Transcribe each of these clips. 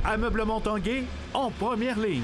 Ameublement Tanguay en première ligne.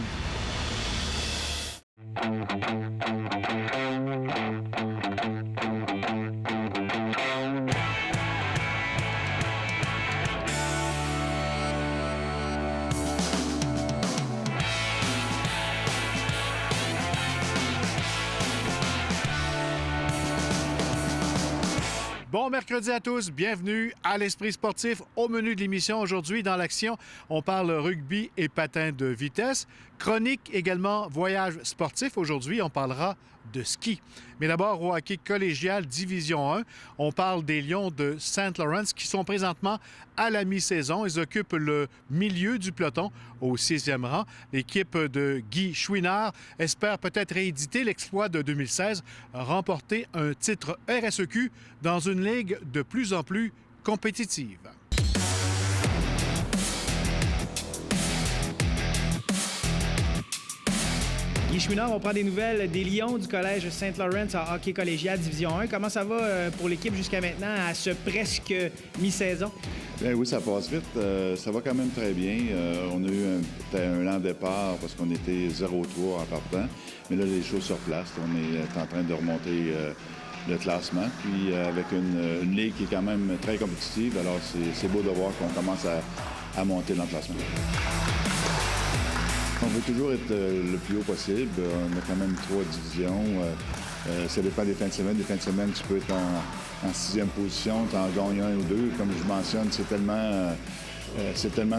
Bon mercredi à tous, bienvenue à l'Esprit sportif. Au menu de l'émission aujourd'hui, dans l'action, on parle rugby et patin de vitesse. Chronique également voyage sportif. Aujourd'hui, on parlera de ski. Mais d'abord, au hockey collégial Division 1, on parle des Lions de St. Lawrence qui sont présentement à la mi-saison. Ils occupent le milieu du peloton au 6e rang. L'équipe de Guy Chouinard espère peut-être rééditer l'exploit de 2016, remporter un titre RSEQ dans une ligue de plus en plus compétitive. Guy Chouinard, on prend des nouvelles des Lions du Collège Saint-Laurent en hockey collégial Division 1. Comment ça va pour l'équipe jusqu'à maintenant à ce presque mi-saison? Bien oui, ça passe vite. Ça va quand même très bien. On a eu un lent départ parce qu'on était 0-3 en partant. Mais là, les choses sur place. On est en train de remonter le classement. Puis avec une ligue qui est quand même très compétitive. Alors, c'est beau de voir qu'on commence à monter dans le classement. On veut toujours être le plus haut possible. On a quand même 3 divisions. Ça dépend des fins de semaine. Des fins de semaine, tu peux être en 6e position, tu en gagnes 1 ou 2. Comme je mentionne, c'est tellement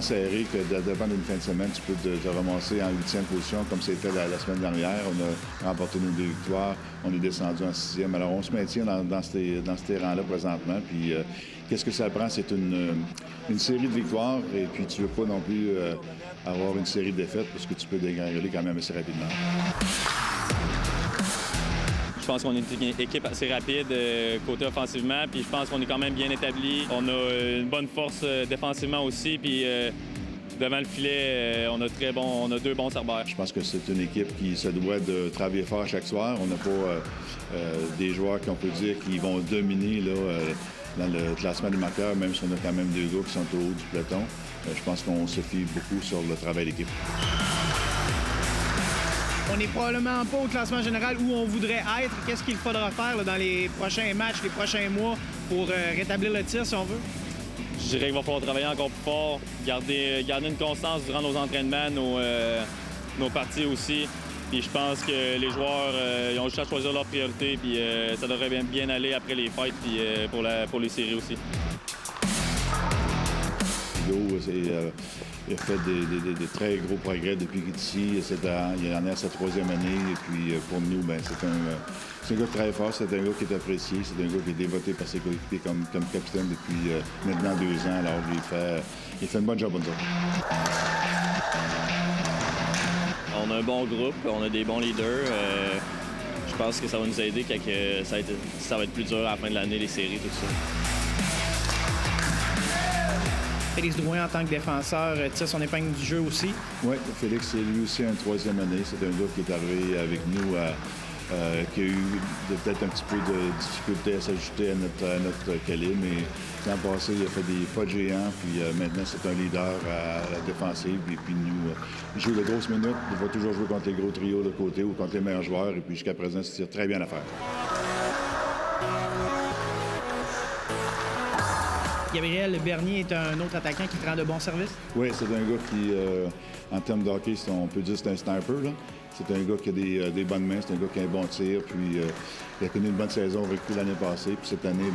serré que dépend d'une fin de semaine, tu peux te ramasser en 8e position, comme c'était la semaine dernière. On a remporté nos 2 victoires. On est descendu en 6e. Alors, on se maintient dans ces rangs-là présentement. Puis, qu'est-ce que ça prend? C'est une série de victoires. Et puis, tu ne veux pas non plus avoir une série de défaites parce que tu peux dégringoler quand même assez rapidement. Je pense qu'on est une équipe assez rapide côté offensivement, puis je pense qu'on est quand même bien établi. On a une bonne force défensivement aussi, puis devant le filet, on a 2 bons cerbères. Je pense que c'est une équipe qui se doit de travailler fort chaque soir. On n'a pas des joueurs qu'on peut dire qui vont dominer là, dans le classement des marqueurs, même si on a quand même 2 gars qui sont au haut du peloton. Je pense qu'on se fie beaucoup sur le travail d'équipe. On n'est probablement pas au classement général où on voudrait être. Qu'est-ce qu'il faudra faire là, dans les prochains matchs, les prochains mois pour rétablir le tir, si on veut? Je dirais qu'il va falloir travailler encore plus fort, garder une constance durant nos entraînements, nos parties aussi. Puis je pense que les joueurs ils ont juste à choisir leurs priorités, puis ça devrait bien aller après les fêtes, puis pour les séries aussi. Il a fait des très gros progrès depuis qu'il est ici. Il en est à sa 3e année. Et puis, pour nous, c'est un gars très fort. C'est un gars qui est apprécié. C'est un gars qui est dévoté par ses coéquipiers comme capitaine depuis maintenant 2 ans. Alors, il fait une bonne job, On a un bon groupe. On a des bons leaders. Je pense que ça va nous aider quand ça va être plus dur à la fin de l'année, les séries, tout ça. Félix Drouin, en tant que défenseur, tire son épingle du jeu aussi. Oui, Félix, c'est lui aussi en 3e année. C'est un gars qui est arrivé avec nous, qui a eu peut-être un petit peu de difficulté à s'ajuster à notre calibre. Mais l'an passé, il a fait des pas de géant. Puis maintenant, c'est un leader à la défensive. Et puis nous, il joue de grosses minutes. Il va toujours jouer contre les gros trios de côté ou contre les meilleurs joueurs. Et puis jusqu'à présent, il tire très bien l'affaire. Gabriel Bernier est un autre attaquant qui te rend de bons services? Oui, c'est un gars qui, en termes de hockey, on peut dire que c'est un sniper. Là. C'est un gars qui a des bonnes mains, c'est un gars qui a un bon tir. Puis il a connu une bonne saison avec lui l'année passée. Puis cette année,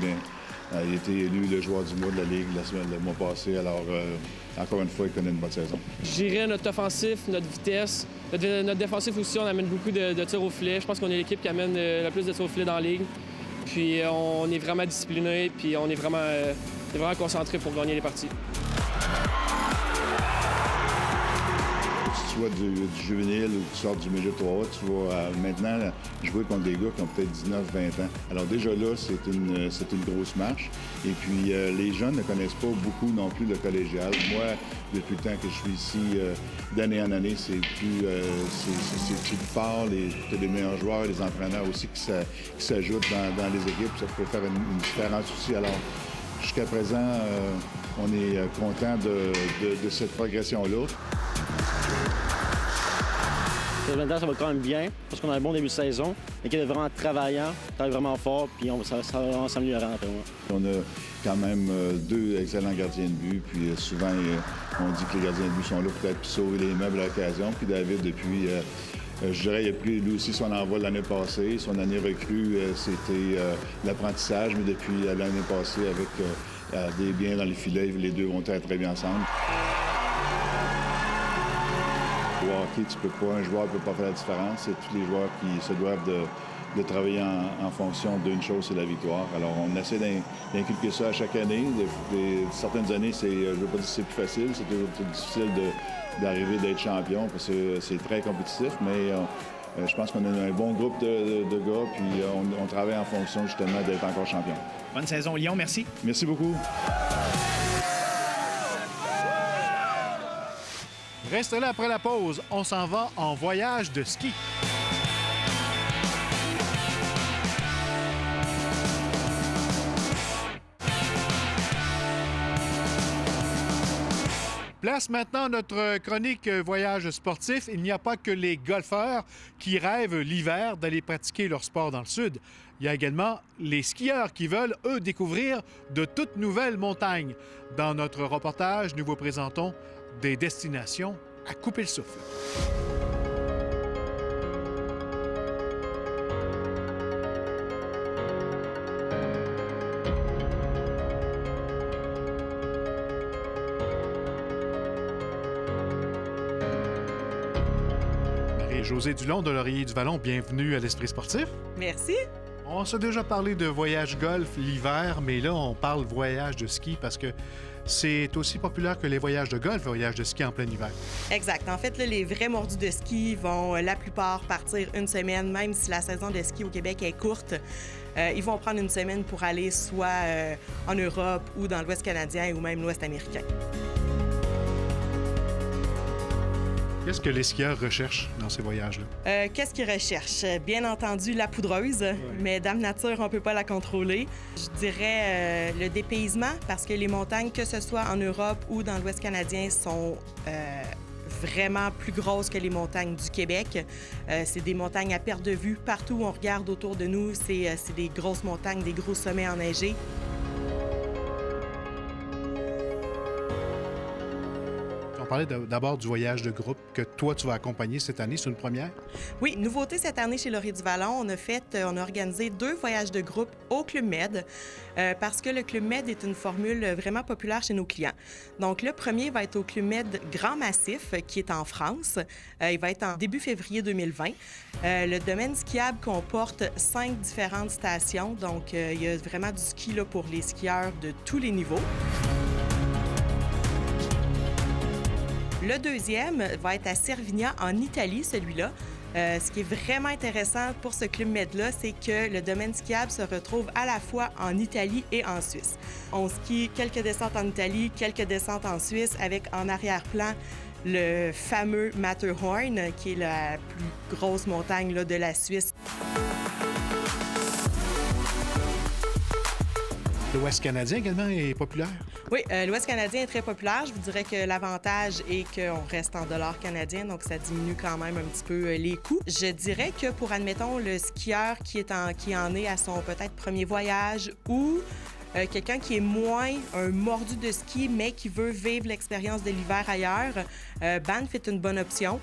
il a été élu le joueur du mois de la Ligue le mois passé. Alors, encore une fois, il connaît une bonne saison. Je dirais notre offensif, notre vitesse. Notre défensif aussi, on amène beaucoup de tirs au filet. Je pense qu'on est l'équipe qui amène le plus de tirs au filet dans la Ligue. Puis on est vraiment discipliné, puis on est vraiment concentré pour gagner les parties. Tu sois du juvénile ou tu sors du milieu 3A, tu vas maintenant jouer contre des gars qui ont peut-être 19-20 ans. Alors déjà là, c'est une grosse marche. Et puis les jeunes ne connaissent pas beaucoup non plus le collégial. Moi, depuis le temps que je suis ici, d'année en année, c'est plus fort. Tu as les meilleurs joueurs, les entraîneurs aussi qui s'ajoutent dans les équipes. Ça peut faire une différence aussi. Alors, jusqu'à présent, On est content de cette progression-là. Maintenant, ça va quand même bien parce qu'on a un bon début de saison. L'équipe est vraiment travaillant, travaille vraiment fort, puis ça va s'améliorer après moi. On a quand même 2 excellents gardiens de but, puis souvent on dit que les gardiens de but sont là peut-être pour sauver les meubles à l'occasion. Puis David, depuis, je dirais, il a pris lui aussi son envol l'année passée. Son année recrue, c'était l'apprentissage, mais depuis l'année passée, avec des biens dans les filets, les deux vont très, très bien ensemble. Au hockey, un joueur ne peut pas faire la différence. C'est tous les joueurs qui se doivent de travailler en fonction d'une chose, c'est la victoire. Alors, on essaie d'inculquer ça à chaque année. Certaines années, je ne veux pas dire que c'est plus facile, c'est toujours plus difficile d'arriver d'être champion parce que c'est très compétitif, mais je pense qu'on a un bon groupe de gars, puis on travaille en fonction justement d'être encore champion. Bonne saison, Lyon. Merci. Merci beaucoup. Restez là après la pause. On s'en va en voyage de ski. Place maintenant notre chronique voyage sportif. Il n'y a pas que les golfeurs qui rêvent l'hiver d'aller pratiquer leur sport dans le sud. Il y a également les skieurs qui veulent, eux, découvrir de toutes nouvelles montagnes. Dans notre reportage, nous vous présentons des destinations à couper le souffle. Marie-Josée Dulon de Laurier-du-Vallon, bienvenue à l'Esprit sportif. Merci. On s'est déjà parlé de voyage golf l'hiver, mais là, on parle voyage de ski parce que c'est aussi populaire que les voyages de golf, les voyages de ski en plein hiver. Exact. En fait, là, les vrais mordus de ski vont, la plupart, partir une semaine, même si la saison de ski au Québec est courte. Ils vont prendre une semaine pour aller soit en Europe ou dans l'Ouest canadien ou même l'Ouest américain. Qu'est-ce que les skieurs recherchent dans ces voyages-là? Qu'est-ce qu'ils recherchent? Bien entendu, la poudreuse, mais Dame Nature, on ne peut pas la contrôler. Je dirais le dépaysement, parce que les montagnes, que ce soit en Europe ou dans l'Ouest canadien, sont vraiment plus grosses que les montagnes du Québec. C'est des montagnes à perte de vue. Partout où on regarde autour de nous, c'est des grosses montagnes, des gros sommets enneigés. On parlait d'abord du voyage de groupe que toi, tu vas accompagner cette année. C'est une première? Oui, nouveauté cette année chez Laurier-du-Vallon, on a organisé 2 voyages de groupe au Club Med parce que le Club Med est une formule vraiment populaire chez nos clients. Donc, le premier va être au Club Med Grand Massif, qui est en France. Il va être en début février 2020. Le domaine skiable comporte 5 différentes stations. Donc, il y a vraiment du ski là, pour les skieurs de tous les niveaux. Le deuxième va être à Cervinia, en Italie, celui-là. Ce qui est vraiment intéressant pour ce Club Med-là, c'est que le domaine skiable se retrouve à la fois en Italie et en Suisse. On skie quelques descentes en Italie, quelques descentes en Suisse, avec en arrière-plan le fameux Matterhorn, qui est la plus grosse montagne là, de la Suisse. L'Ouest canadien également est populaire? Oui, l'Ouest canadien est très populaire. Je vous dirais que l'avantage est qu'on reste en dollars canadiens, donc ça diminue quand même un petit peu les coûts. Je dirais que pour, admettons, le skieur qui en est à son peut-être premier voyage ou quelqu'un qui est moins un mordu de ski, mais qui veut vivre l'expérience de l'hiver ailleurs, Banff est une bonne option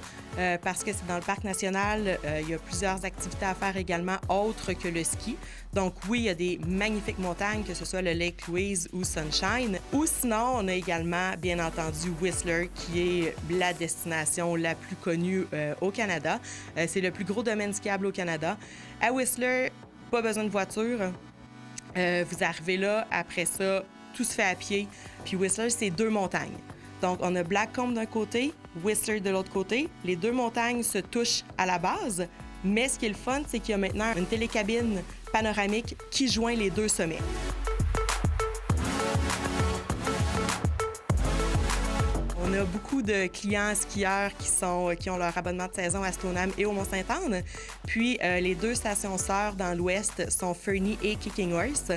parce que c'est dans le parc national. Il y a plusieurs activités à faire également autres que le ski. Donc oui, il y a des magnifiques montagnes, que ce soit le Lake Louise ou Sunshine. Ou sinon, on a également, bien entendu, Whistler, qui est la destination la plus connue au Canada. C'est le plus gros domaine skiable au Canada. À Whistler, pas besoin de voiture. Vous arrivez là, après ça, tout se fait à pied. Puis Whistler, c'est 2 montagnes. Donc, on a Blackcomb d'un côté, Whistler de l'autre côté. Les 2 montagnes se touchent à la base, mais ce qui est le fun, c'est qu'il y a maintenant une télécabine panoramique qui joint les 2 sommets. On a a beaucoup de clients skieurs qui ont leur abonnement de saison à Stoneham et au Mont-Sainte-Anne. Puis, les 2 stations sœurs dans l'ouest sont Fernie et Kicking Horse.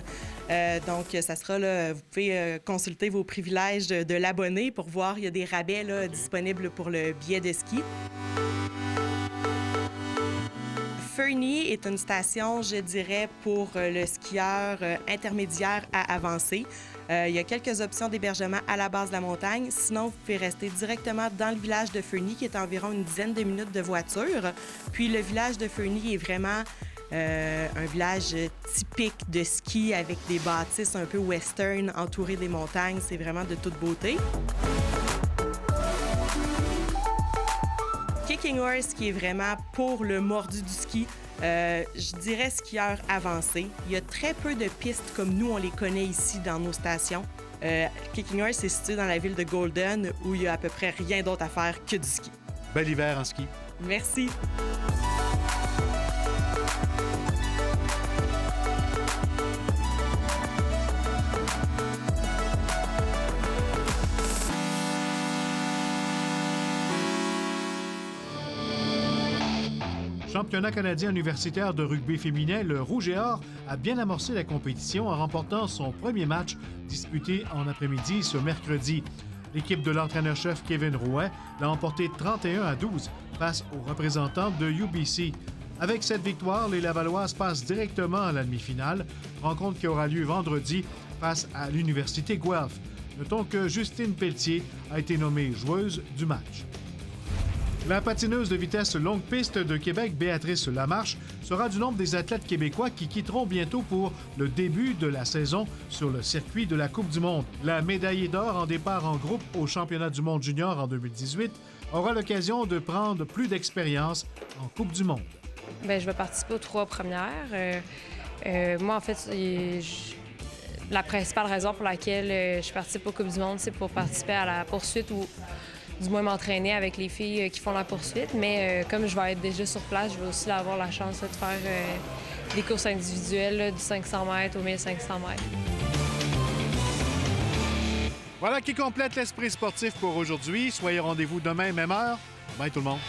Donc, ça sera là, vous pouvez consulter vos privilèges de l'abonné pour voir, il y a des rabais là, disponibles pour le billet de ski. Fernie est une station, je dirais, pour le skieur intermédiaire à avancé. Il y a quelques options d'hébergement à la base de la montagne. Sinon, vous pouvez rester directement dans le village de Fernie, qui est à environ une dizaine de minutes de voiture. Puis le village de Fernie est vraiment un village typique de ski avec des bâtisses un peu western entourées des montagnes. C'est vraiment de toute beauté. Kicking Horse, qui est vraiment pour le mordu du ski, je dirais skieur avancé. Il y a très peu de pistes comme nous, on les connaît ici dans nos stations. Kicking Horse est situé dans la ville de Golden, où il y a à peu près rien d'autre à faire que du ski. Bel hiver en ski. Merci. Championnat canadien universitaire de rugby féminin, le Rouge et Or a bien amorcé la compétition en remportant son premier match disputé en après-midi ce mercredi. L'équipe de l'entraîneur-chef Kevin Rouet l'a emporté 31-12 face aux représentants de UBC. Avec cette victoire, les Lavalloises passent directement à la demi-finale, rencontre qui aura lieu vendredi face à l'Université Guelph. Notons que Justine Pelletier a été nommée joueuse du match. La patineuse de vitesse longue piste de Québec, Béatrice Lamarche, sera du nombre des athlètes québécois qui quitteront bientôt pour le début de la saison sur le circuit de la Coupe du monde. La médaillée d'or en départ en groupe au championnat du monde junior en 2018 aura l'occasion de prendre plus d'expérience en Coupe du monde. Bien, je vais participer aux 3 premières. Moi, en fait, la principale raison pour laquelle je participe aux Coupes du monde, c'est pour participer à la poursuite ou du moins m'entraîner avec les filles qui font la poursuite. Mais comme je vais être déjà sur place, je vais aussi avoir la chance de faire des courses individuelles là, du 500 mètres au 1500 mètres. Voilà qui complète l'Esprit sportif pour aujourd'hui. Soyez au rendez-vous demain, même heure. Bye tout le monde.